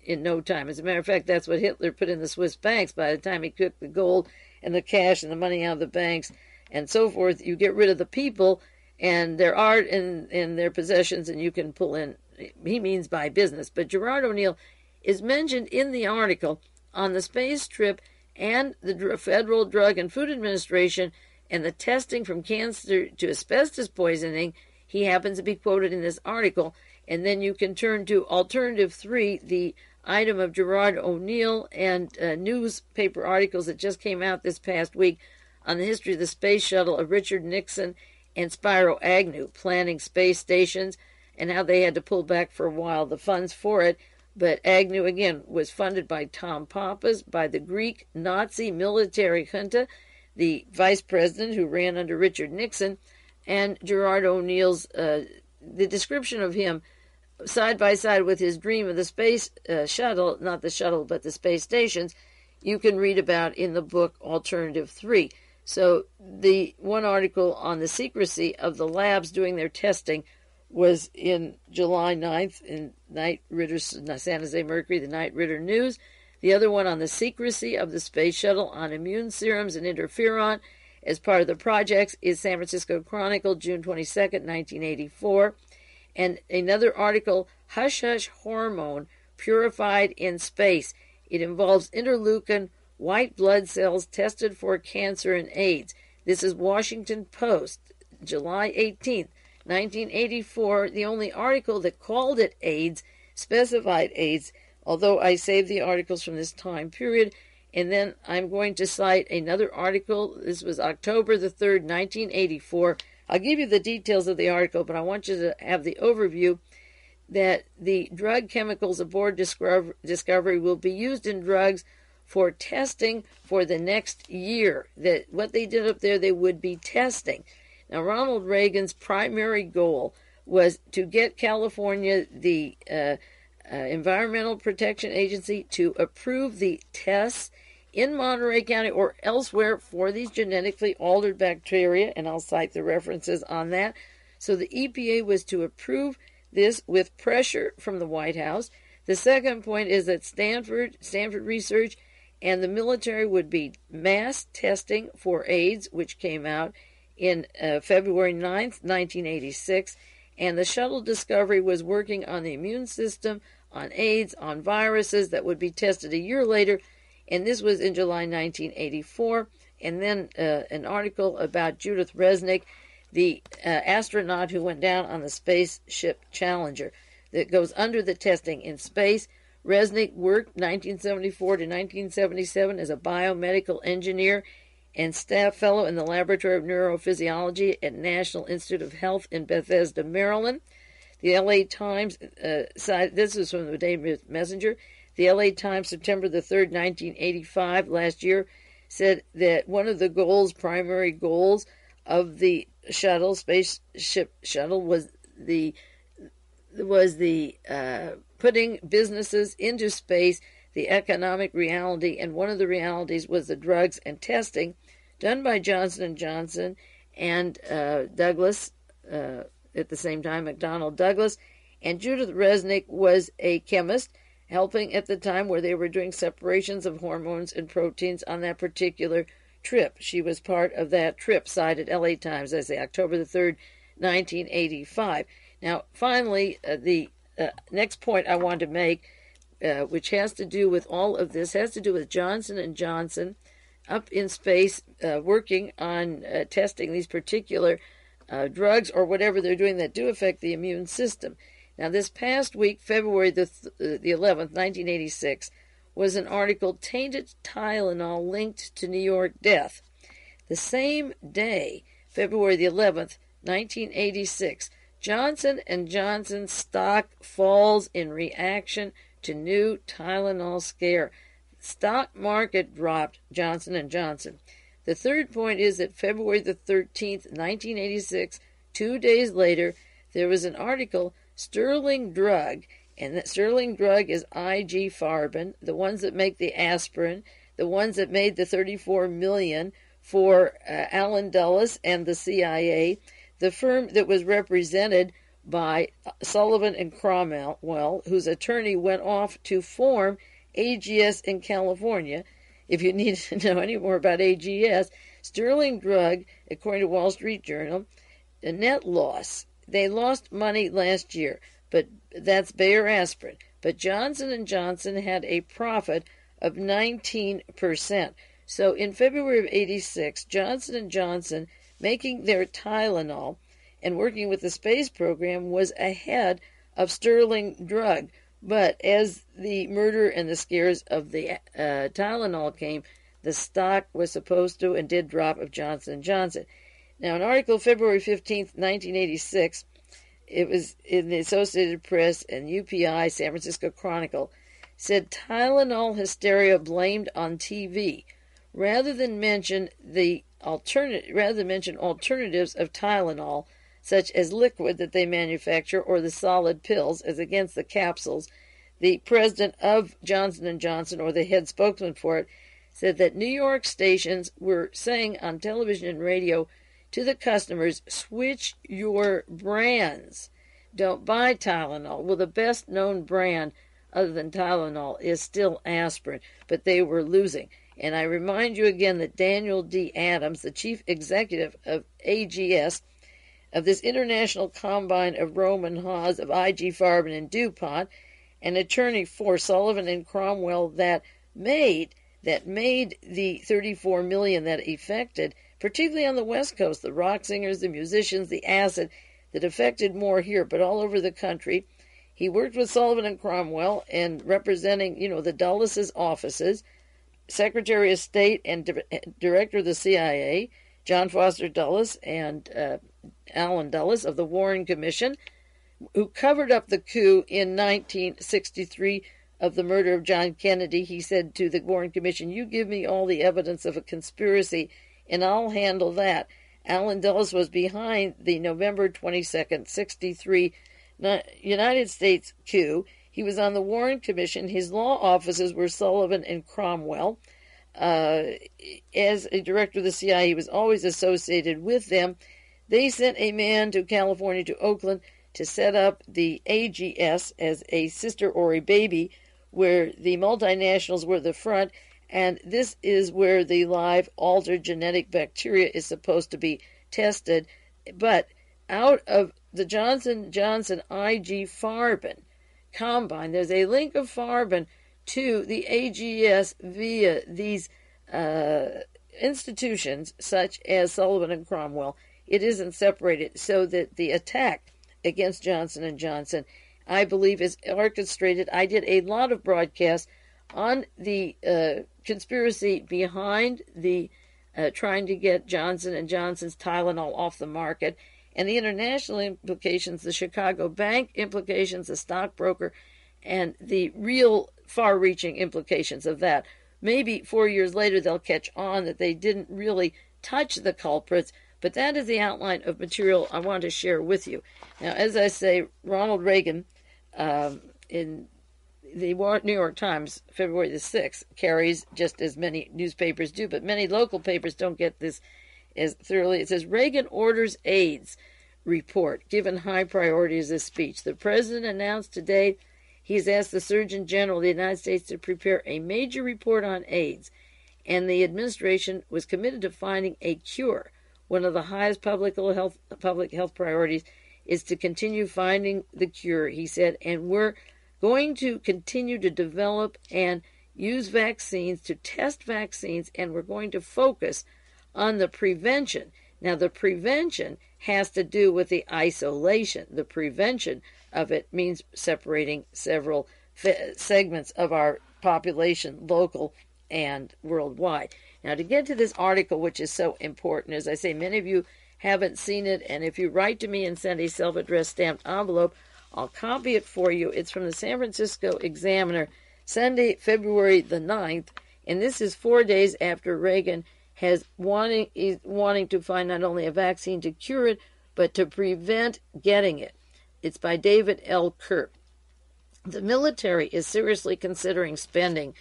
in no time. As a matter of fact, that's what Hitler put in the Swiss banks. By the time he took the gold and the cash and the money out of the banks and so forth, you get rid of the people and their art and their possessions, and you can pull in, he means by business. But Gerard O'Neill is mentioned in the article on the space trip and the Federal Drug and Food Administration and the testing from cancer to asbestos poisoning. He happens to be quoted in this article. And then you can turn to Alternative 3, the item of Gerard O'Neill and newspaper articles that just came out this past week on the history of the space shuttle of Richard Nixon and Spiro Agnew planning space stations, and how they had to pull back for a while the funds for it. But Agnew, again, was funded by Tom Pappas, by the Greek Nazi military junta, the vice president who ran under Richard Nixon, and Gerard O'Neill's, the description of him side by side with his dream of the space shuttle, not the shuttle, but the space stations, you can read about in the book Alternative 3. So the one article on the secrecy of the labs doing their testing was in July 9th in Knight Ridder's San Jose Mercury, the Knight Ridder News. The other one on the secrecy of the space shuttle on immune serums and interferon as part of the projects is San Francisco Chronicle, June 22nd, 1984. And another article, Hush Hush Hormone Purified in Space. It involves interleukin white blood cells tested for cancer and AIDS. This is Washington Post, July 18th, 1984. The only article that called it AIDS specified AIDS, although I saved the articles from this time period. And then I'm going to cite another article. This was October the 3rd, 1984. I'll give you the details of the article, but I want you to have the overview that the drug chemicals aboard Discovery will be used in drugs for testing for the next year. That what they did up there, they would be testing. Now, Ronald Reagan's primary goal was to get California, the Environmental Protection Agency, to approve the tests in Monterey County or elsewhere for these genetically altered bacteria, and I'll cite the references on that. So the EPA was to approve this with pressure from the White House. The second point is that Stanford Research and the military would be mass testing for AIDS, which came out in February 9th, 1986, and the shuttle Discovery was working on the immune system, on AIDS, on viruses that would be tested a year later, and this was in July 1984. And then an article about Judith Resnick, the astronaut who went down on the spaceship Challenger that goes under the testing in space. Resnick worked 1974 to 1977 as a biomedical engineer and staff fellow in the Laboratory of Neurophysiology at National Institute of Health in Bethesda, Maryland. The LA Times, this is from the Daily Messenger, the LA Times, September the 3rd, 1985, last year, said that one of the primary goals of the shuttle, spaceship shuttle, was the putting businesses into space, the economic reality, and one of the realities was the drugs and testing done by Johnson & Johnson and Douglas at the same time, McDonnell Douglas. And Judith Resnick was a chemist, helping at the time where they were doing separations of hormones and proteins on that particular trip. She was part of that trip, cited LA Times, as October the 3rd, 1985. Now, finally, the next point I want to make, which has to do with all of this, has to do with Johnson & Johnson up in space working on testing these particular drugs or whatever they're doing that do affect the immune system. Now, this past week, February the 11th, 1986, was an article, Tainted Tylenol Linked to New York Death. The same day, February the 11th, 1986, Johnson & Johnson stock falls in reaction to new Tylenol scare. Stock market dropped Johnson & Johnson. The third point is that February the 13th, 1986, 2 days later, there was an article, Sterling Drug, and that Sterling Drug is IG Farben, the ones that make the aspirin, the ones that made the $34 million for Allen Dulles and the CIA, the firm that was represented by Sullivan and Cromwell, whose attorney went off to form AGS in California. If you need to know any more about AGS, Sterling Drug, according to Wall Street Journal, a net loss. They lost money last year, but that's Bayer aspirin. But Johnson & Johnson had a profit of 19%. So in February of 86, Johnson & Johnson, making their Tylenol and working with the space program, was ahead of Sterling Drug. But as the murder and the scares of the Tylenol came, the stock was supposed to and did drop of Johnson & Johnson. Now, an article February 15th, 1986, it was in the Associated Press and UPI, San Francisco Chronicle, said Tylenol hysteria blamed on TV. Rather than mention alternatives of Tylenol, such as liquid that they manufacture or the solid pills as against the capsules, the president of Johnson & Johnson, or the head spokesman for it, said that New York stations were saying on television and radio to the customers, switch your brands. Don't buy Tylenol. Well, the best known brand other than Tylenol is still aspirin, but they were losing. And I remind you again that Daniel D. Adams, the chief executive of AGS, of this international combine of Roman Haas, of IG Farben and DuPont, an attorney for Sullivan and Cromwell that made the $34 million that affected, particularly on the West Coast, the rock singers, the musicians, the acid, that affected more here, but all over the country. He worked with Sullivan and Cromwell and representing, the Dulles' offices, Secretary of State and Director of the CIA, John Foster Dulles and Allen Dulles of the Warren Commission, who covered up the coup in 1963 of the murder of John Kennedy. He said to the Warren Commission, you give me all the evidence of a conspiracy and I'll handle that. Allen Dulles was behind the November 22nd, 63 United States coup. He was on the Warren Commission. His law offices were Sullivan and Cromwell. As a director of the CIA, he was always associated with them. They sent a man to California, to Oakland, to set up the AGS as a sister or a baby, where the multinationals were the front, and this is where the live altered genetic bacteria is supposed to be tested. But out of the Johnson & Johnson IG Farben combine, there's a link of Farben to the AGS via these institutions such as Sullivan and Cromwell. It isn't separated, so that the attack against Johnson & Johnson, I believe, is orchestrated. I did a lot of broadcasts on the conspiracy behind the trying to get Johnson & Johnson's Tylenol off the market, and the international implications, the Chicago bank implications, the stockbroker, and the real far-reaching implications of that. Maybe 4 years later they'll catch on that they didn't really touch the culprits, but that is the outline of material I want to share with you. Now, as I say, Ronald Reagan, in the New York Times, February the 6th, carries just as many newspapers do, but many local papers don't get this as thoroughly. It says, Reagan orders AIDS report given high priority as a speech. The president announced today he's asked the Surgeon General of the United States to prepare a major report on AIDS, and the administration was committed to finding a cure. One of the highest public health priorities is to continue finding the cure, he said, and we're going to continue to develop and use vaccines, to test vaccines, and we're going to focus on the prevention. Now, the prevention has to do with the isolation. The prevention of it means separating several segments of our population, local and worldwide. Now, to get to this article, which is so important, as I say, many of you haven't seen it, and if you write to me and send a self-addressed stamped envelope, I'll copy it for you. It's from the San Francisco Examiner, Sunday, February the 9th, and this is 4 days after Reagan is wanting to find not only a vaccine to cure it, but to prevent getting it. It's by David L. Kirk. The military is seriously considering spending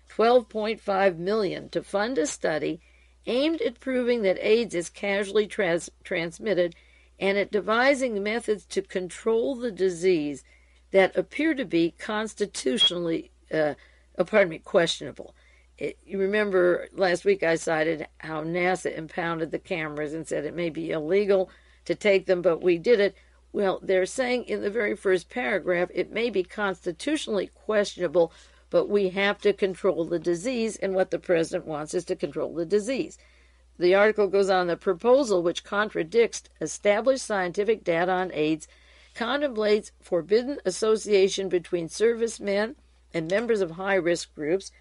$12.5 million to fund a study aimed at proving that AIDS is casually transmitted and at devising methods to control the disease that appear to be constitutionally questionable. You remember last week I cited how NASA impounded the cameras and said it may be illegal to take them, but we did it. Well, they're saying in the very first paragraph it may be constitutionally questionable, but we have to control the disease, and what the president wants is to control the disease. The article goes on, the proposal, which contradicts established scientific data on AIDS, contemplates forbidden association between servicemen and members of high-risk groups,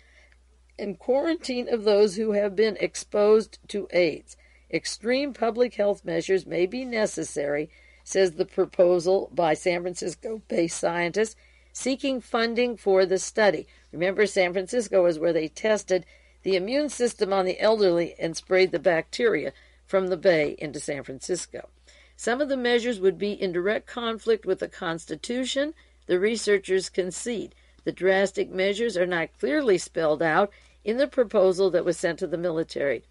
and quarantine of those who have been exposed to AIDS. Extreme public health measures may be necessary, says the proposal by San Francisco-based scientists seeking funding for the study. Remember, San Francisco is where they tested the immune system on the elderly and sprayed the bacteria from the Bay into San Francisco. Some of the measures would be in direct conflict with the Constitution, the researchers concede. The drastic measures are not clearly spelled out in the proposal that was sent to the military.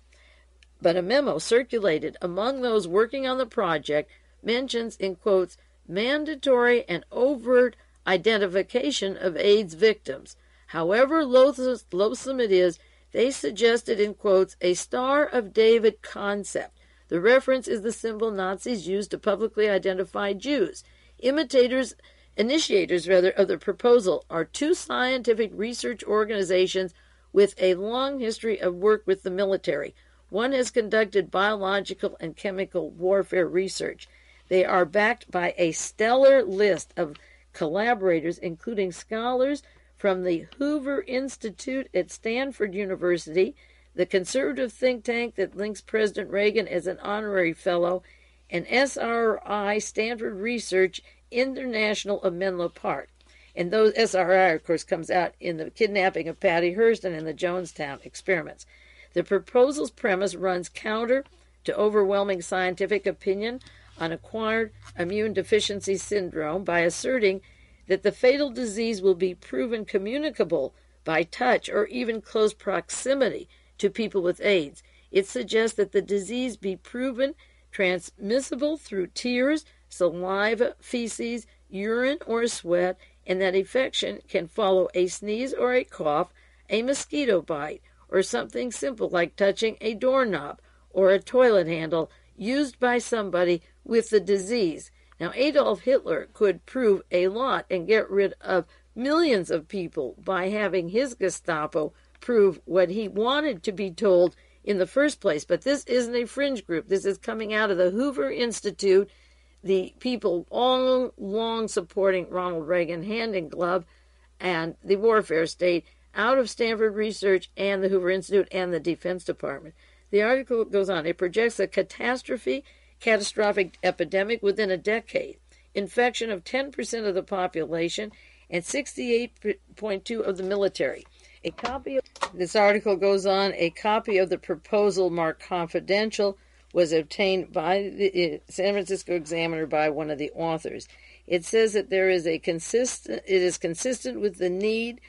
But a memo circulated among those working on the project mentions, in quotes, mandatory and overt identification of AIDS victims. However loathsome it is, they suggested, in quotes, a Star of David concept. The reference is the symbol Nazis used to publicly identify Jews. Initiators of the proposal are two scientific research organizations with a long history of work with the military. One has conducted biological and chemical warfare research. They are backed by a stellar list of collaborators, including scholars from the Hoover Institute at Stanford University, the conservative think tank that links President Reagan as an honorary fellow, and SRI, Stanford Research International of Menlo Park. And those SRI, of course, comes out in the kidnapping of Patty Hearst and in the Jonestown experiments. The proposal's premise runs counter to overwhelming scientific opinion on acquired immune deficiency syndrome by asserting that the fatal disease will be proven communicable by touch or even close proximity to people with AIDS. It suggests that the disease be proven transmissible through tears, saliva, feces, urine, or sweat, and that infection can follow a sneeze or a cough, a mosquito bite, or something simple like touching a doorknob or a toilet handle used by somebody with the disease. Now, Adolf Hitler could prove a lot and get rid of millions of people by having his Gestapo prove what he wanted to be told in the first place. But this isn't a fringe group. This is coming out of the Hoover Institute, the people all long supporting Ronald Reagan hand in glove and the warfare state, out of Stanford Research and the Hoover Institute and the Defense Department. The article goes on. It projects a catastrophic epidemic within a decade, infection of 10% of the population, and 68.2% of the military. This article goes on. A copy of the proposal marked confidential was obtained by the San Francisco Examiner by one of the authors. It says that it is consistent with the need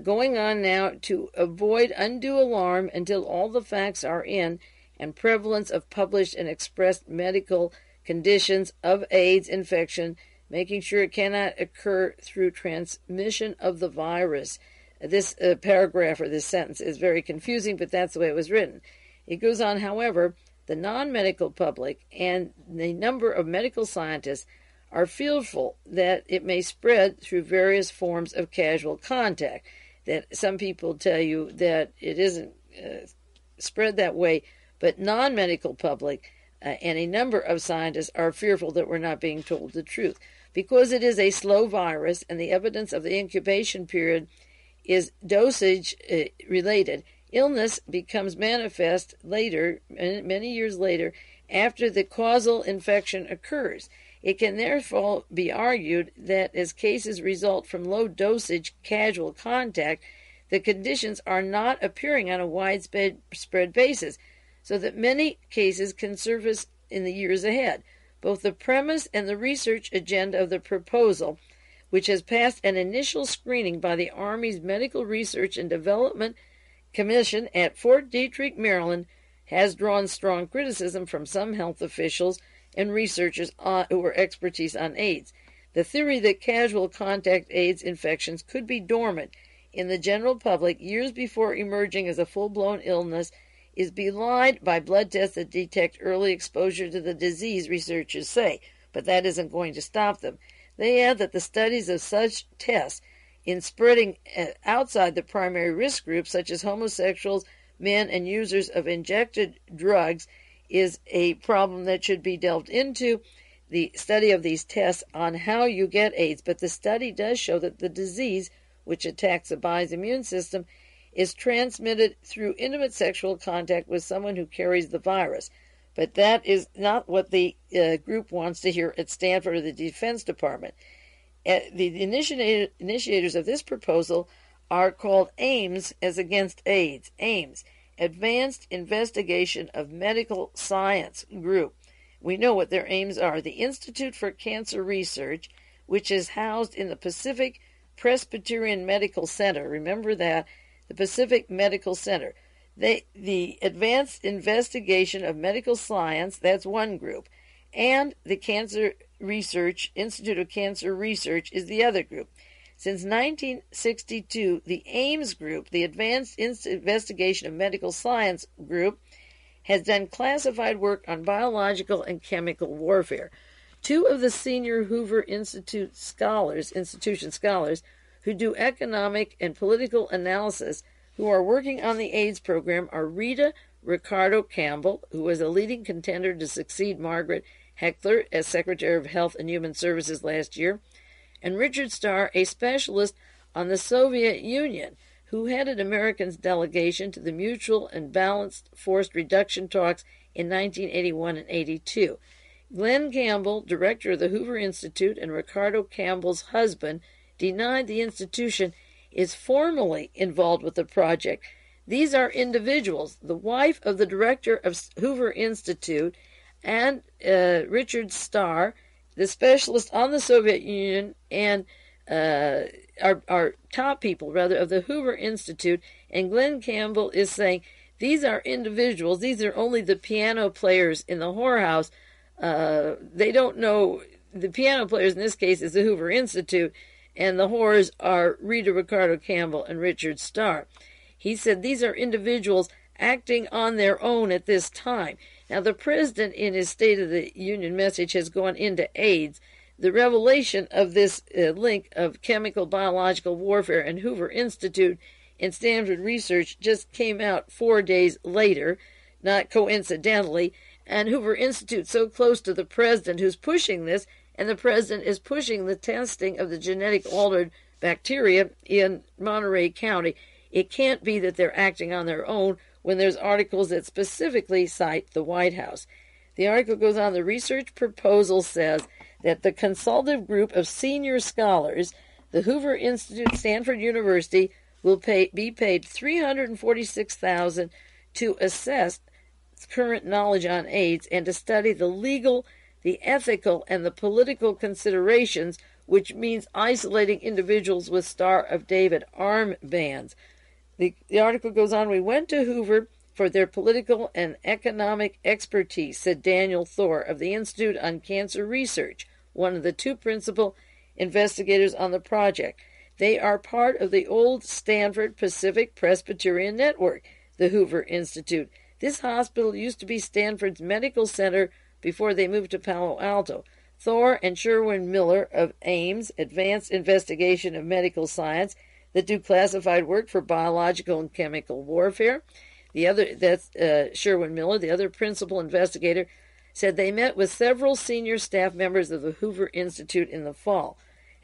going on now to avoid undue alarm until all the facts are in and prevalence of published and expressed medical conditions of AIDS infection, making sure it cannot occur through transmission of the virus. This paragraph or this sentence is very confusing, but that's the way it was written. It goes on, however, the non-medical public and the number of medical scientists are fearful that it may spread through various forms of casual contact. That some people tell you that it isn't spread that way, but non-medical public and a number of scientists are fearful that we're not being told the truth. Because it is a slow virus and the evidence of the incubation period is dosage related, illness becomes manifest later, many years later, after the causal infection occurs. It can therefore be argued that as cases result from low dosage casual contact, the conditions are not appearing on a widespread basis, so that many cases can surface in the years ahead. Both the premise and the research agenda of the proposal, which has passed an initial screening by the Army's Medical Research and Development Commission at Fort Detrick, Maryland, has drawn strong criticism from some health officials and researchers who are expertise on AIDS. The theory that casual contact AIDS infections could be dormant in the general public years before emerging as a full-blown illness is belied by blood tests that detect early exposure to the disease, researchers say, but that isn't going to stop them. They add that the studies of such tests in spreading outside the primary risk groups, such as homosexuals, men, and users of injected drugs, is a problem that should be delved into, the study of these tests on how you get AIDS. But the study does show that the disease, which attacks the body's immune system, is transmitted through intimate sexual contact with someone who carries the virus. But that is not what the group wants to hear at Stanford or the Defense Department. The initiators of this proposal are called AIMS, as against AIDS. AIMS, Advanced Investigation of Medical Science Group. We know what their aims are. The Institute for Cancer Research, which is housed in the Pacific Presbyterian Medical Center. Remember that, the Pacific Medical Center. The Advanced Investigation of Medical Science, that's one group, and the Cancer Research, Institute of Cancer Research, is the other group. Since 1962, the AIMS group, the Advanced Investigation of Medical Science group, has done classified work on biological and chemical warfare. Two of the senior Hoover Institution scholars who do economic and political analysis, who are working on the AIDS program, are Rita Ricardo Campbell, who was a leading contender to succeed Margaret Heckler as Secretary of Health and Human Services last year, and Richard Starr, a specialist on the Soviet Union, who headed Americans' delegation to the Mutual and Balanced Force Reduction talks in 1981 and 82. Glenn Campbell, director of the Hoover Institute, and Ricardo Campbell's husband, denied the institution is formally involved with the project. These are individuals, the wife of the director of Hoover Institute, and Richard Starr, the specialist on the Soviet Union, and are top people, rather, of the Hoover Institute. And Glenn Campbell is saying, these are individuals, these are only the piano players in the whorehouse. They don't know, the piano players in this case is the Hoover Institute, and the whores are Rita Ricardo Campbell and Richard Starr. He said these are individuals acting on their own at this time. Now, the president in his State of the Union message has gone into AIDS. The revelation of this link of chemical biological warfare and Hoover Institute and Stanford Research just came out 4 days later, not coincidentally, and Hoover Institute so close to the president who's pushing this, and the president is pushing the testing of the genetic altered bacteria in Monterey County. It can't be that they're acting on their own when there's articles that specifically cite the White House. The article goes on, the research proposal says that the consultative group of senior scholars, the Hoover Institute, Stanford University, will be paid $346,000 to assess current knowledge on AIDS and to study the legal, the ethical, and the political considerations, which means isolating individuals with Star of David armbands. The article goes on, we went to Hoover for their political and economic expertise, said Daniel Thor of the Institute on Cancer Research, one of the two principal investigators on the project. They are part of the old Stanford Pacific Presbyterian Network, the Hoover Institute. This hospital used to be Stanford's medical center before they moved to Palo Alto. Thor and Sherwin Miller of AIMS, Advanced Investigation of Medical Science, that do classified work for biological and chemical warfare. The other, that's Sherwin Miller, the other principal investigator, said they met with several senior staff members of the Hoover Institute in the fall.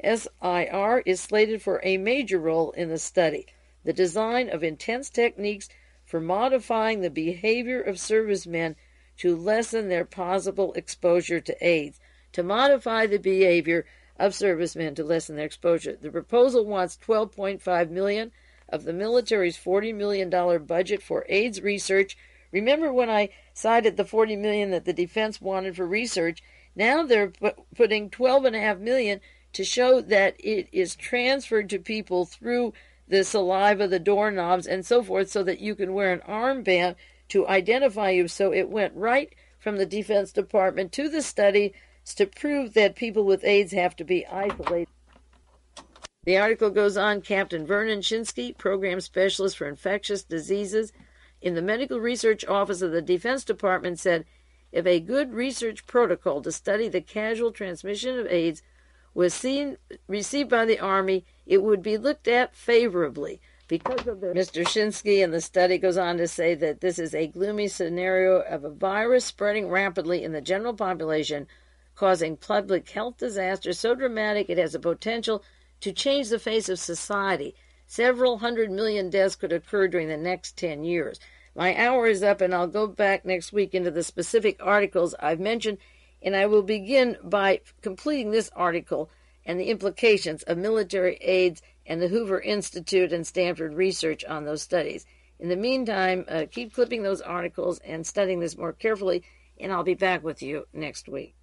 SIR is slated for a major role in the study, the design of intense techniques for modifying the behavior of servicemen to lessen their possible exposure to AIDS. To modify the behavior of servicemen to lessen their exposure. The proposal wants $12.5 million of the military's $40 million budget for AIDS research. Remember when I cited the $40 million that the defense wanted for research? Now they're putting $12.5 million to show that it is transferred to people through the saliva, the doorknobs, and so forth, so that you can wear an armband to identify you. So it went right from the Defense Department to the study to prove that people with AIDS have to be isolated. The article goes on. Captain Vernon Shinsky, Program Specialist for Infectious Diseases in the Medical Research Office of the Defense Department, said if a good research protocol to study the casual transmission of AIDS was received by the Army, it would be looked at favorably. Because of the Mr. Shinsky, and the study goes on to say that this is a gloomy scenario of a virus spreading rapidly in the general population, causing public health disaster so dramatic it has the potential to change the face of society. Several 100 million deaths could occur during the next 10 years. My hour is up, and I'll go back next week into the specific articles I've mentioned, and I will begin by completing this article and the implications of military AIDS and the Hoover Institute and Stanford research on those studies. In the meantime, keep clipping those articles and studying this more carefully, and I'll be back with you next week.